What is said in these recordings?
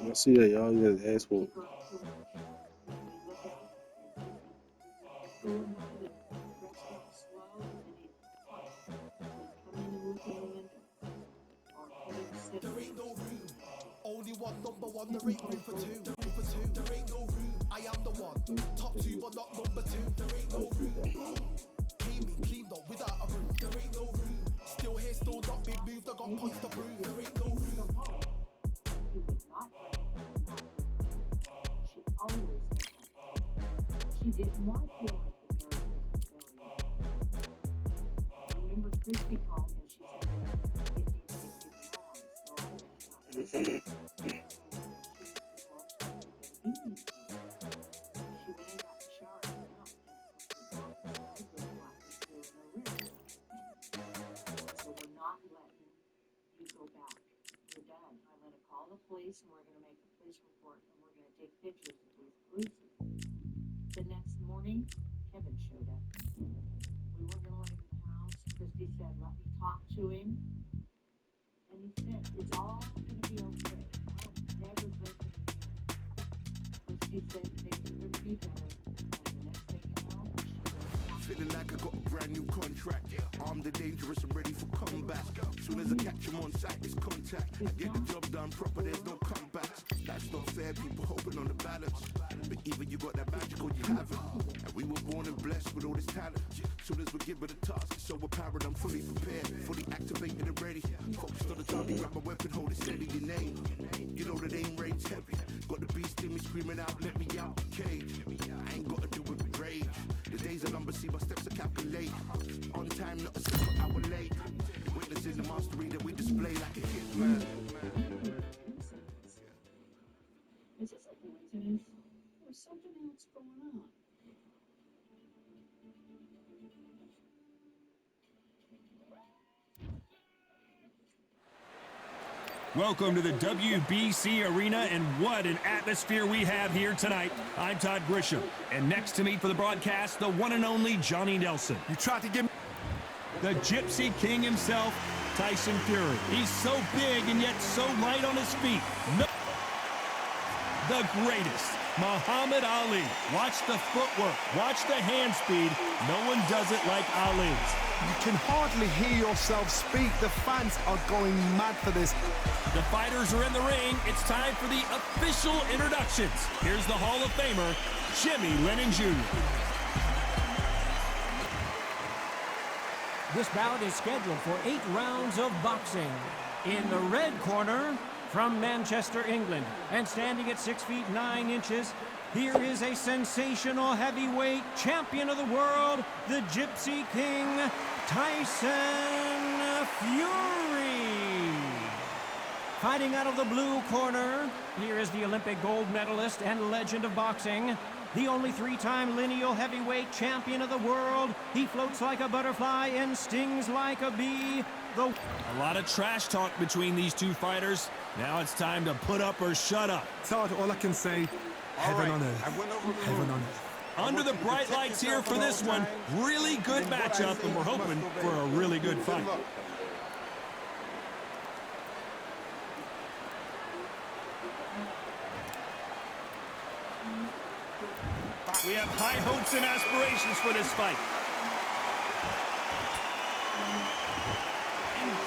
I see that y'all get ass whooped. There ain't no room. Only one number one. There ain't room for two. There ain't no room. I am the one. Top two, but not number two. There ain't no room. Came in cleaned up without a room. There ain't no room. Still here, still not big moved. I got points to prove. There ain't no room. She didn't want to feel like the marriage was a failure. I remember Christy called and she said, it needs to get wrong. So I went out. She went and got the shower and went out. So we're not letting you go back. You're done. I'm going to call the police and we're going to make a police report and we're going to take pictures of these bruises. The next morning, Kevin showed up. We weren't going to let him in the house. Christy said, let me talk to him. And he said, it's all going to be okay. I'll never break it again. Christy said things are going to be better. And the next thing you know, Feeling like I got a brand new contract. Armed and dangerous and ready for combat. Soon as I catch him on sight, it's contact. I get the job done proper, there's no comebacks. That's not fair, people hoping on the balance. But either you got that magic or you haven't. And we were born and blessed with all this talent. Soon as we give it a task, it's so apparent I'm fully prepared, fully activated and ready. Focused on the target, grab my weapon, hold it steady, your name. You know that aim rate's heavy. Got the beast in me screaming out, let me out the cage. I ain't got to do it with rage. The days are numbered, see my steps are calculate. On time, not a single hour late. Witnessing the mastery that we display like a kid, man. is this a coincidence? There's something else going on. Welcome to the WBC Arena, and what an atmosphere we have here tonight. I'm Todd Grisham, and next to me for the broadcast, the one and only Johnny Nelson. You tried to give me The Gypsy King himself, Tyson Fury. He's so big and yet so light on his feet. The greatest, Muhammad Ali. Watch the footwork, watch the hand speed. No one does it like Ali. You can hardly hear yourself speak. The fans are going mad for this. The fighters are in the ring. It's time for the official introductions. Here's the Hall of Famer, Jimmy Lennon Jr. This bout is scheduled for 8 rounds of boxing. In the red corner, from Manchester, England, and standing at 6 feet 9 inches, here is a sensational heavyweight champion of the world, the Gypsy King, Tyson Fury. Fighting out of the blue corner, here is the Olympic gold medalist and legend of boxing, the only 3-time lineal heavyweight champion of the world. He floats like a butterfly and stings like a bee. A lot of trash talk between these two fighters. Now it's time to put up or shut up. Todd, all I can say, heaven on earth. Heaven on earth. Under the bright lights here for this one, really good matchup, and we're hoping for a really good fight. We have high hopes and aspirations for this fight.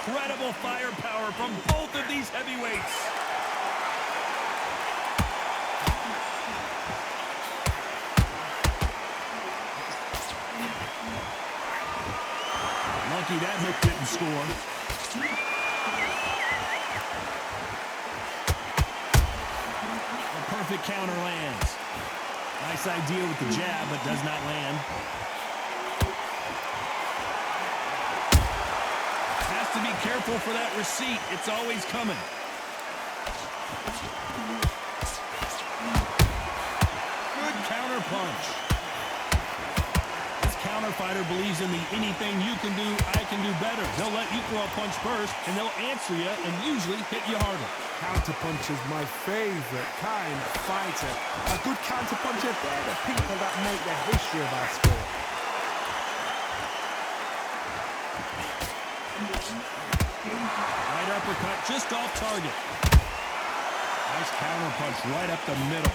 Incredible firepower from both of these heavyweights. Lucky that hook didn't score. A perfect counter lands. Nice idea with the jab, but does not land. Has to be careful for that receipt. It's always coming. Good counter punch. This counter fighter believes in the anything you can do, I can do better. They'll let you throw a punch first, and they'll answer you and usually hit you harder. Counter punch is my favorite kind of fighter. A good counter puncher, they're the people that make the history of our sport. Right uppercut just off target. Nice counter punch right up the middle.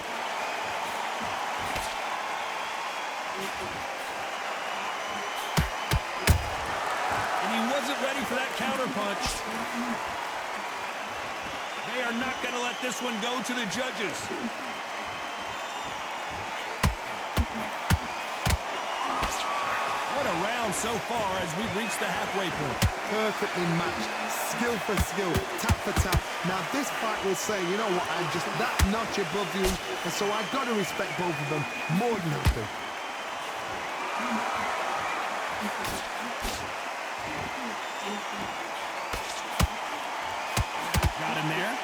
And he wasn't ready for that counter punch. They are not going to let this one go to the judges. What a round so far as we reach the halfway point. Perfectly matched, skill for skill, tap for tap. Now this fight will say, you know what, I'm just that notch above you, and so I've got to respect both of them more than happy. Got him there.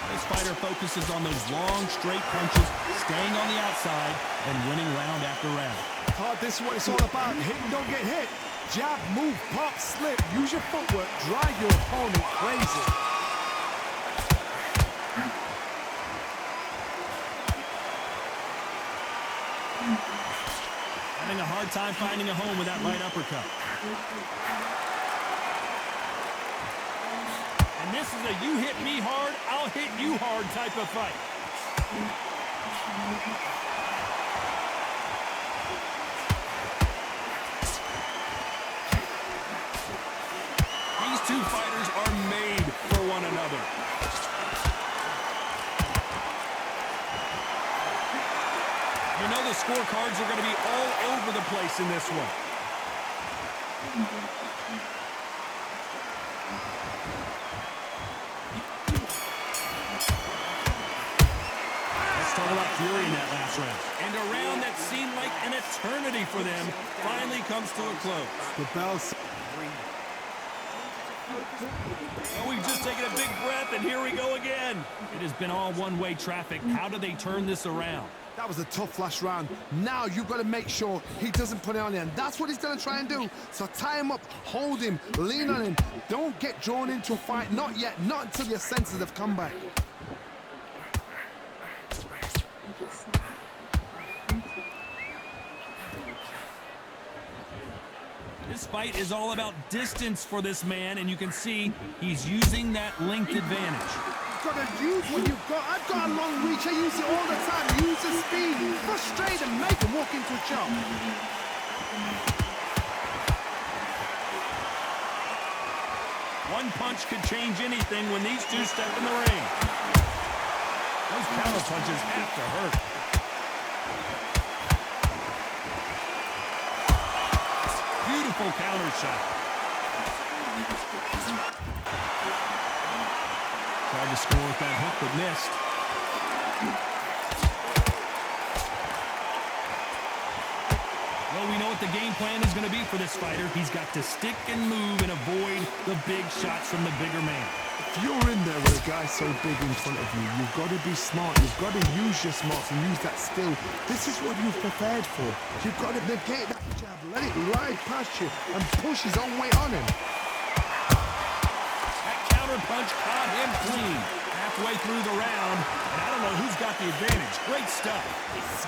This fighter focuses on those long, straight punches, staying on the outside, and winning round after round. Todd, this is what it's all about. Hit and don't get hit. Jab, move, pop, slip. Use your footwork. Drive your opponent crazy. Having a hard time finding a home with that right uppercut. And this is a you hit me hard, I'll hit you hard type of fight. These two fighters are made for one another. You know the scorecards are going to be all over the place in this one. Let's talk about fury in that last round. And a round that seemed like an eternity for them finally comes to a close. The bell's... Oh, we've just taken a big breath, and here we go again. It has been all one-way traffic. How do they turn this around? That was a tough last round. Now you've got to make sure he doesn't put it on you, and that's what he's going to try and do. So tie him up, hold him, lean on him. Don't get drawn into a fight. Not yet. Not until your senses have come back. This fight is all about distance for this man, and you can see he's using that length advantage. You've got to use what you've got. I've got a long reach. I use it all the time. Use the speed. Frustrate him. Make him walk into a chop. One punch could change anything when these two step in the ring. Those counter punches have to hurt. Beautiful counter shot. Tried to score with that hook, but missed. Well, we know what the game plan is going to be for this fighter. He's got to stick and move and avoid the big shots from the bigger man. If you're in there with a guy so big in front of you, you've got to be smart. You've got to use your smarts and use that skill. This is what you've prepared for. You've got to negate that jab, let it ride past you, and push his own weight on him. That counter punch caught him clean. Halfway through the round, and I don't know who's got the advantage. Great stuff.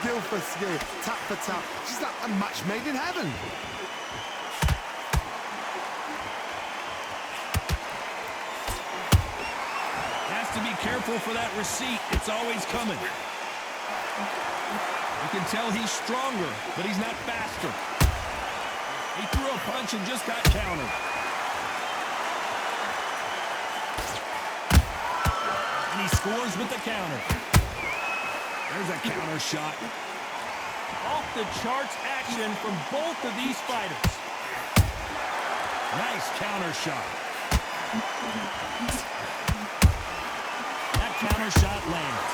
Skill for skill, tap for tap. Just like a match made in heaven. Has to be careful for that receipt. It's always coming. You can tell he's stronger, but he's not faster. He threw a punch and just got countered. And he scores with the counter. There's a counter shot. Off the charts action from both of these fighters. Nice counter shot. That counter shot lands.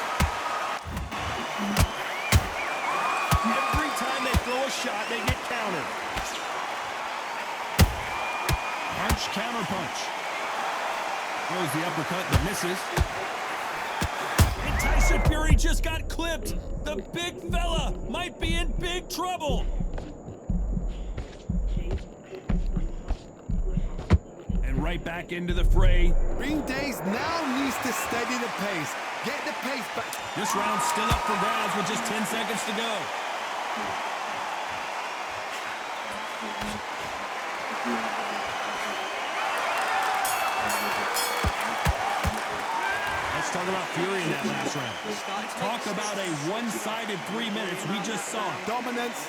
Every time they throw a shot, they get countered. Punch, counter punch. Throws the uppercut that misses. And Tyson Fury just got clipped. The big fella might be in big trouble. And right back into the fray. Ring Days now needs to steady the pace. Get the pace back. This round's still up for grabs with just 10 seconds to go. Let's talk about Fury in that last round. Talk about a one-sided 3 minutes. We just saw it. Dominance.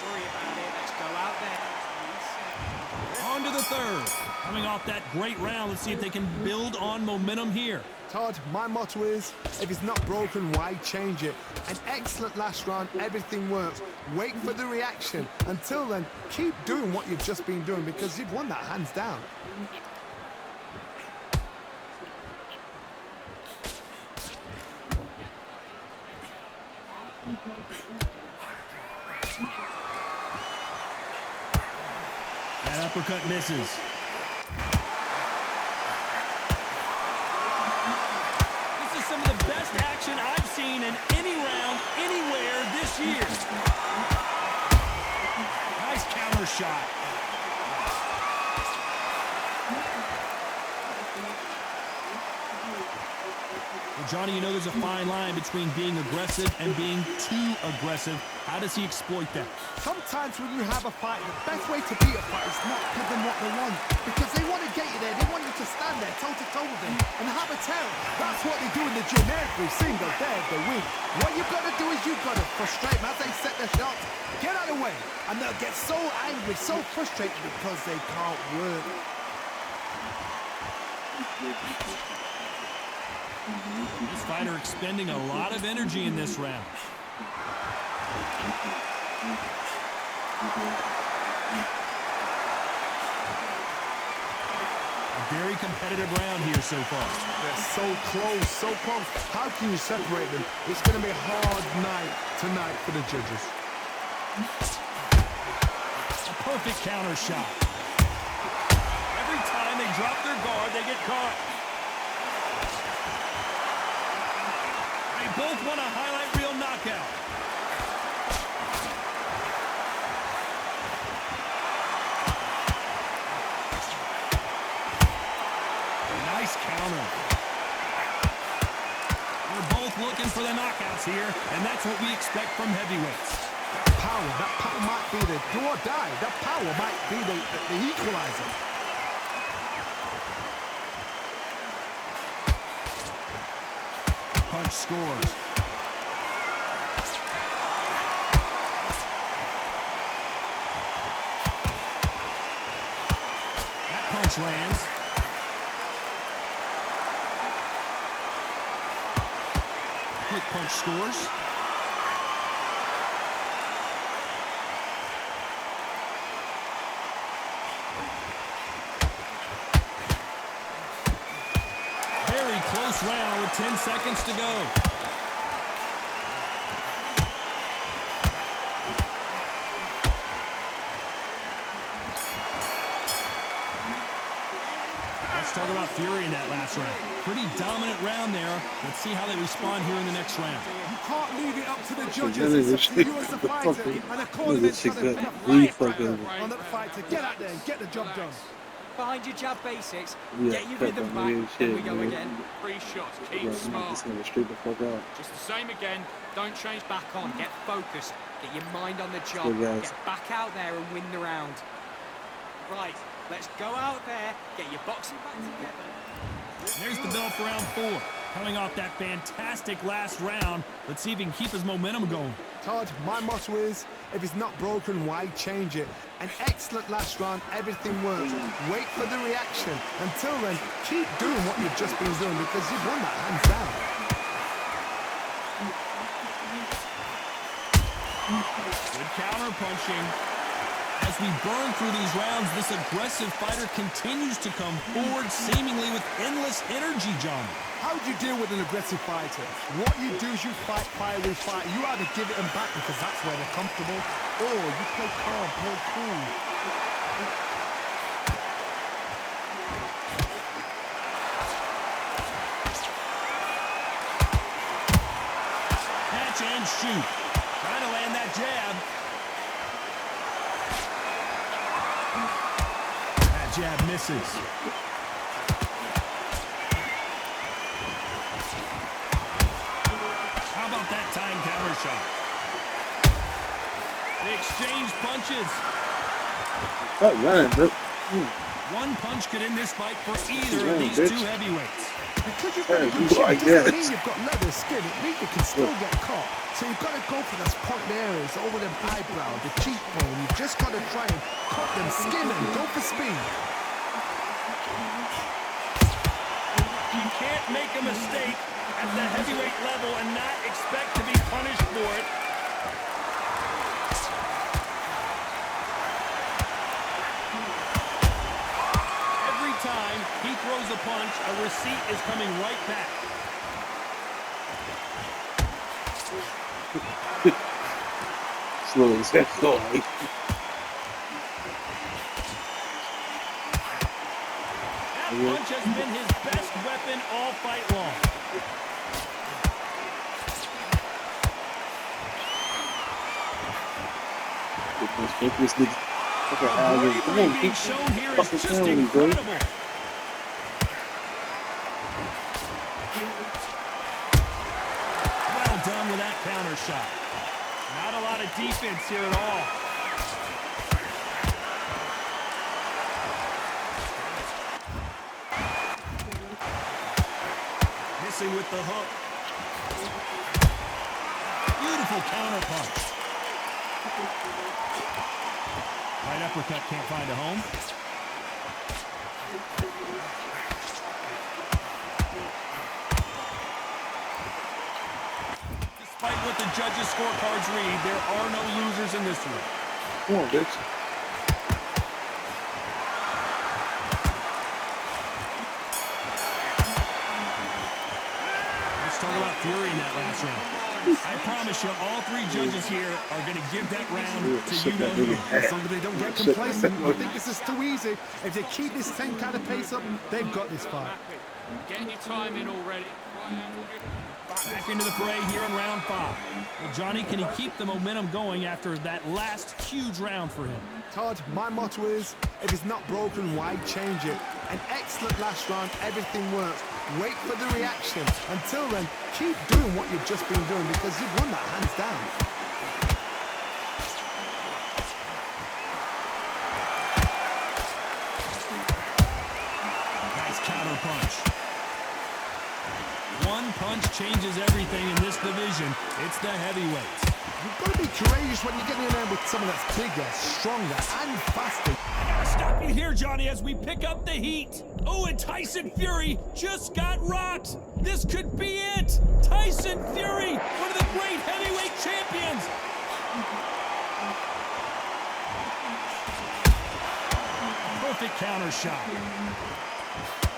On to the third. Coming off that great round, let's see if they can build on momentum here. Todd, my motto is, if it's not broken, why change it? An excellent last round, everything works. Wait for the reaction. Until then, keep doing what you've just been doing because you've won that hands down. That uppercut misses. This is some of the best action I've seen in any round, anywhere this year. Nice counter shot. Well, Johnny, you know there's a fine line between being aggressive and being too aggressive. How does he exploit that? Sometimes when you have a fight, the best way to beat a fight is not give them what they want. Because they want to get you there. They want you to stand there toe-to-toe with them and have a terror. That's what they do in the gym. Every single day they win. What you've got to do is you've got to frustrate them as they set their shots. Get out of the way. And they'll get so angry, so frustrated because they can't work. This fighter expending a lot of energy in this round. A very competitive round here so far. They're so close, so close. How can you separate them? It's going to be a hard night tonight for the judges. A perfect counter shot. Every time they drop their guard, they get caught. They both want a highlight reel knockout. Nice counter. They're both looking for the knockouts here, and that's what we expect from heavyweights. That power might be the do or die. That power might be the equalizer. Punch scores. That punch lands. Quick punch scores. Very close round with 10 seconds to go. Let's talk about Fury in that last round. Pretty dominant round there. Let's see how they respond here in the next round. You can't leave it up to the That judges. is It's up to you as the fighter. And a corner this chick got really fucking. on that fighter. Get out there and get the job done. Behind your jab basics, Yeah, get your fuck rhythm that back, weird then we shit, go man. again. 3 shots, keep Bro, smart. this nigga straight the fuck out. Just the same again, don't change back on. Get focused, get your mind on the job, Good guys. get back out there and win the round. Right, let's go out there, get your boxing back together. There's the bell for round 4. Coming off that fantastic last round, let's see if he can keep his momentum going. Todd, my motto is, if it's not broken, why change it? An excellent last round, everything works. Wait for the reaction. Until then, keep doing what you've just been doing because you've won that hands down. Good counter punching. As we burn through these rounds, this aggressive fighter continues to come forward, seemingly with endless energy, John. How do you deal with an aggressive fighter? What you do is you fight fire with fire. You either give it them back because that's where they're comfortable, or you play calm, play cool. Catch and shoot. Trying to land that jab. That jab misses. How about that time counter shot? They exchange punches. Oh, man. One punch could end this fight for either of these two heavyweights. Because you've got a good chin, it doesn't mean you've got leather skin. It means you can still get caught. So you've got to go for those point areas over the eyebrow, the cheekbone. You've just got to try and cut them, skin them, go for speed. You can't make a mistake at the heavyweight level and not expect to be punished for it. Every time he throws a punch, a receipt is coming right back. Slowly, slowly. That punch has been his best weapon all fight long. This nigga. The bravery being shown here is just incredible. Well done with that counter shot. Not a lot of defense here at all. Missing with the hook. Beautiful counter punch. Right uppercut can't find a home. Despite what the judges' scorecards read, there are no losers in this one. Come on, bitch. Let's talk about Fury in that last round. I promise you, all three judges here are going to give that round to you-know-who. As long as they don't get complacent, I think this is too easy. If they keep this same kind of pace up, they've got this fight. Getting your time in already. Back into the fray here in round 5. Well, Johnny, can he keep the momentum going after that last huge round for him? Todd, my motto is, if it's not broken, why change it? An excellent last round, everything works. Wait for the reaction. Until then, keep doing what you've just been doing because you've won that hands down. Nice counter punch. One punch changes everything in this division. It's the heavyweights. You've got to be courageous when you get in there with someone that's bigger, stronger, and faster. I gotta stop you here, Johnny, as we pick up the heat. Oh, and Tyson Fury just got rocked. This could be it. Tyson Fury, one of the great heavyweight champions. Perfect counter shot.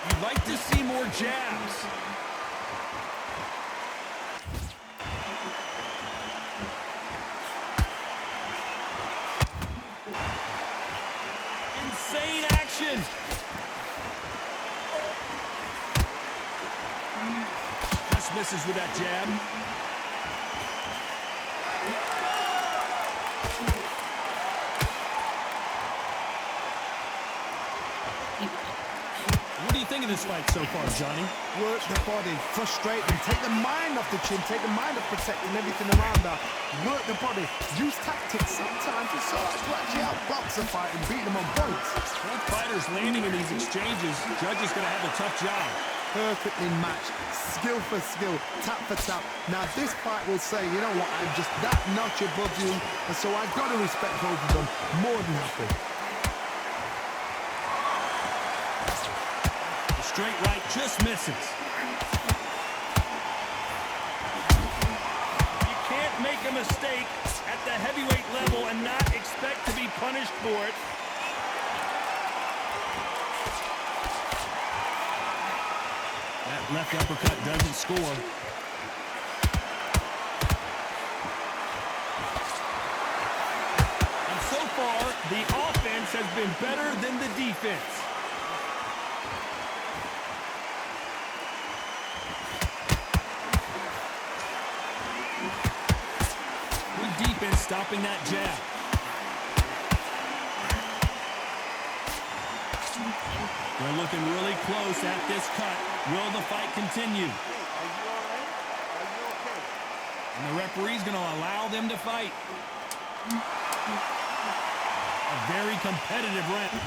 You'd like to see more jabs. Insane action. Just misses with that jab. What do you think of this fight so far, Johnny? Work the body, frustrate them, take the mind off the chin, take the mind off protecting everything around that. Work the body, use tactics sometimes to actually outbox a fight and beat them on points. Both fighters landing in these exchanges. Judge is going to have a tough job. perfectly matched, skill for skill, tap for tap. Now this fight will say, you know what, I'm just that notch above you, and so I've got to respect both of them more than happy. The straight right just misses. You can't make a mistake at the heavyweight level and not expect to be punished for it. That left uppercut doesn't score. And so far, the offense has been better than the defense. Good defense stopping that jab. They're looking really close at this cut. Will the fight continue? And the referee's going to allow them to fight. A very competitive round.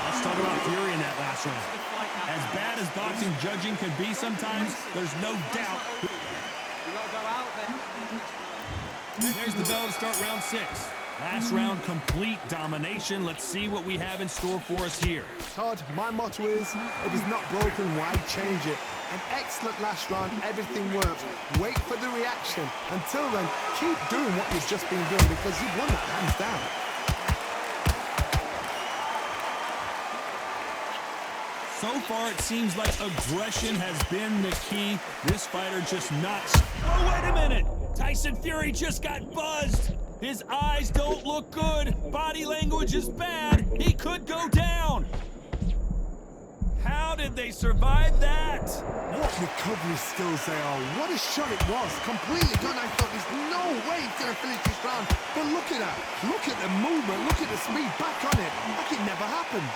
Let's talk about Fury in that last round. As bad as boxing judging can be sometimes, there's no doubt. There's the bell to start round 6. Last round, complete domination. Let's see what we have in store for us here. Todd, my motto is, if it's not broken, why change it? An excellent last round, everything works. Wait for the reaction. Until then, keep doing what you've just been doing because you've won it hands down. So far, it seems like aggression has been the key. This fighter just not... Oh, wait a minute! Tyson Fury just got buzzed! His eyes don't look good. Body language is bad. He could go down. How did they survive that? What recovery skills they are. What a shot it was. Completely done. I thought there's no way he's going to finish this round. But look at that. Look at the movement. Look at the speed back on it. Like it never happened.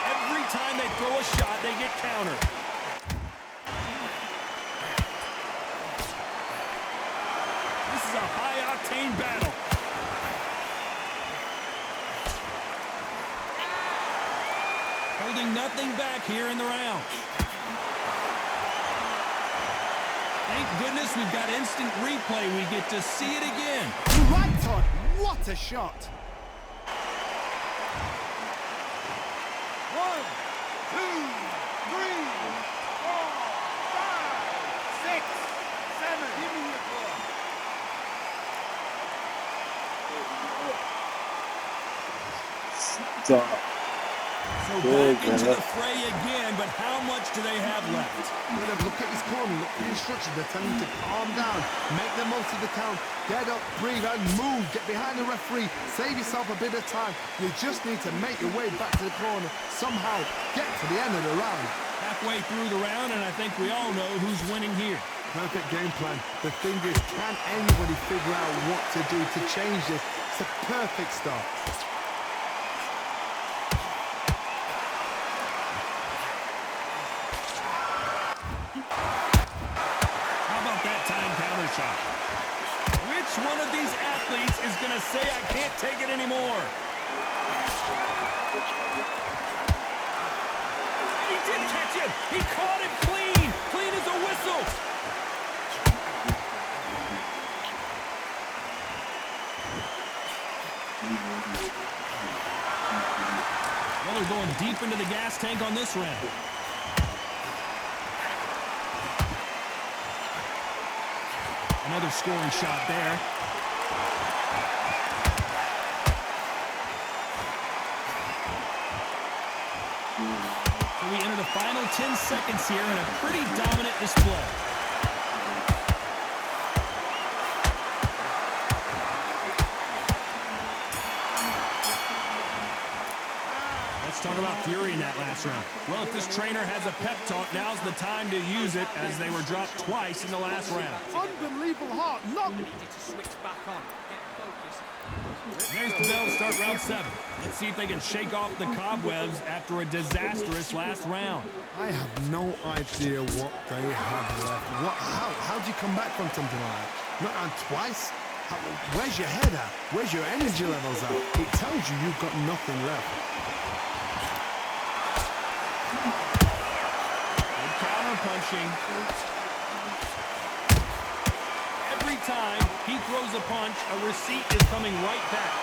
Every time they throw a shot, they get countered. This is a high-octane battle. Holding nothing back here in the round. Thank goodness we've got instant replay. We get to see it again. You're right, Todd. What a shot. 1, 2, 3, 4, 5, 6, 7. Give me your ball. Stop. So Good, back into man. the fray again, but how much do they have left? Look at his corner, look at the instructions. They're telling him to calm down, make the most of the count, get up, breathe, and move. Get behind the referee, save yourself a bit of time. You just need to make your way back to the corner. Somehow, get to the end of the round. Halfway through the round, and I think we all know who's winning here. Perfect game plan. The thing is, can anybody figure out what to do to change this? It's a perfect start. Shot. Which one of these athletes is going to say, I can't take it anymore? He did catch him. He caught him clean. Clean as a whistle. Well, they're going deep into the gas tank on this round. Another scoring shot there. So we enter the final 10 seconds here in a pretty dominant display. Let's talk about Fury in that last round. Well, if this trainer has a pep talk, now's the time to use it as they were dropped twice in the last round. Unbelievable heart. Look. Needed to switch back on. Get focused. There's the bell to start round 7. Let's see if they can shake off the cobwebs after a disastrous last round. I have no idea what they have left. How do you come back from something like that? Not on twice? Where's your head at? Where's your energy levels at? It tells you you've got nothing left. Good counter punching. Every time he throws a punch, a receipt is coming right back.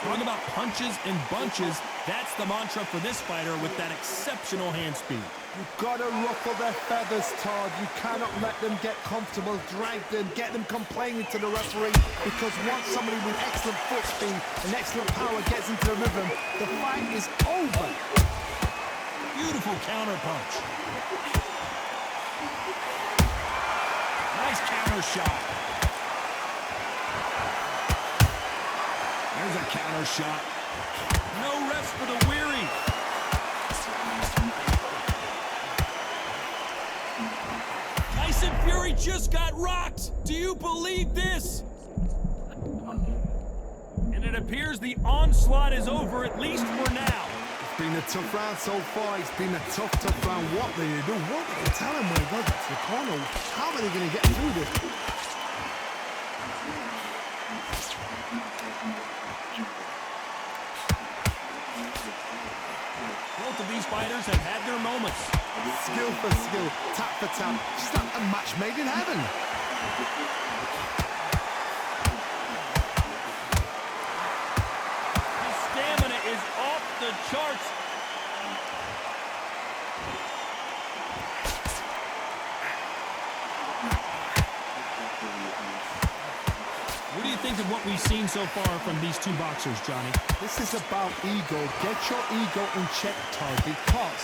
Talking about punches and bunches, that's the mantra for this fighter with that exceptional hand speed. You've got to ruffle their feathers, Todd. You cannot let them get comfortable, drag them, get them complaining to the referee, because once somebody with excellent foot speed and excellent power gets into the rhythm, the fight is over. Beautiful counter punch. Nice counter shot. There's a counter shot. No rest for the weary. Tyson Fury just got rocked. Do you believe this? And it appears the onslaught is over, at least for now. It's been a tough round so far. It's been a tough round. What do they do? What do they tell him when he goes to the corner? How are they going to get through this? Both of these fighters have had their moments. Skill for skill, tap for tap. Just like a match made in heaven. His stamina is off the charts. What do you think of what we've seen so far from these two boxers, Johnny? This is about ego. Get your ego in check, Todd, because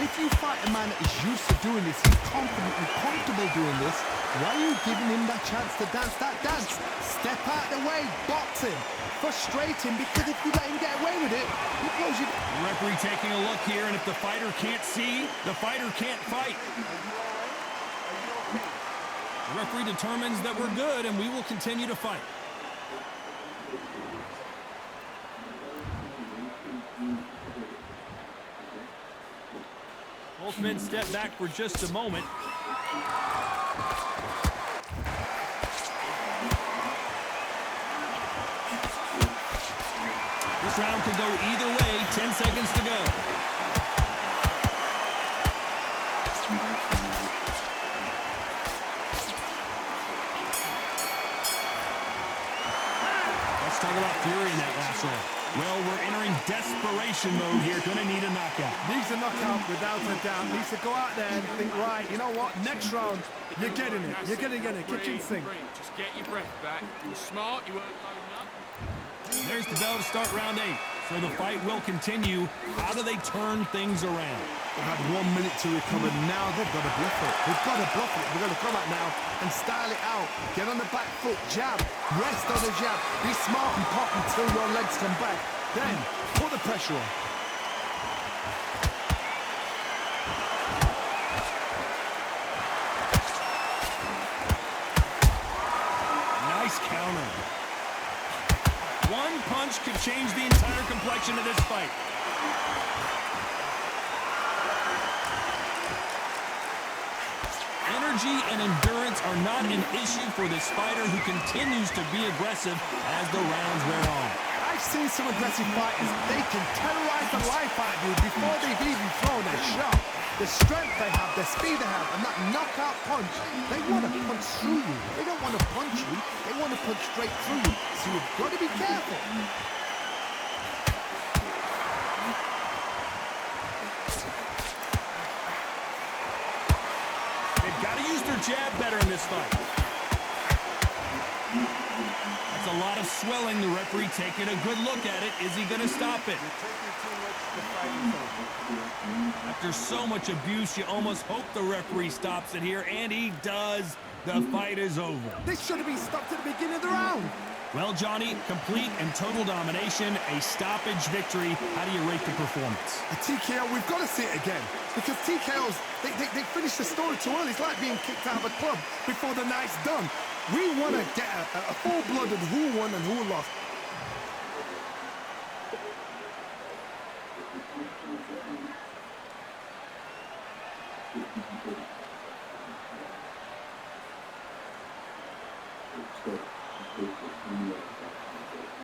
if you fight a man that is used to doing this, he's confident and comfortable doing this, why are you giving him that chance to dance that dance? Step out the way, box him, frustrate him, because if you let him get away with it, he blows you. The referee taking a look here, and if the fighter can't see, the fighter can't fight. The referee determines that we're good, and we will continue to fight. Both men step back for just a moment. This round could go either way. 10 seconds to go. Let's talk about Fury in that last round. Well, we're entering desperation mode here. Gonna need a knockout. Needs a knockout without a doubt. Needs to go out there and think, right, you know what, next round, you're getting it. You're going to get it. Kitchen sink. Just get your breath back. You're smart, you weren't loading up. There's the bell to start round 8. So the fight will continue. How do they turn things around? They've had 1 minute to recover. Now they've got to bluff it. They've got to bluff it. They're going to come out now and style it out. Get on the back foot, jab, rest on the jab. Be smart and pop until your legs come back. Then put the pressure on. Nice counter. One punch could change the entire complexion of this fight. Energy and endurance are not an issue for this fighter, who continues to be aggressive as the rounds wear on. I've seen some aggressive fighters. They can terrorize the life out of you before they've even thrown a shot. The strength they have, the speed they have, and that knockout punch, they want to punch through you. They don't want to punch you. They want to punch straight through you. So you've got to be careful. They've got to use their jab better in this fight. That's a lot of swelling. The referee taking a good look at it. Is he going to stop it? After so much abuse, you almost hope the referee stops it here, and he does. The fight is over. This should have been stopped at the beginning of the round. Well, Johnny, complete and total domination, a stoppage victory. How do you rate the performance? A TKO, we've got to see it again. Because TKOs, they finish the story too early. It's like being kicked out of a club before the night's done. We want to get a full-blooded who won and who lost. So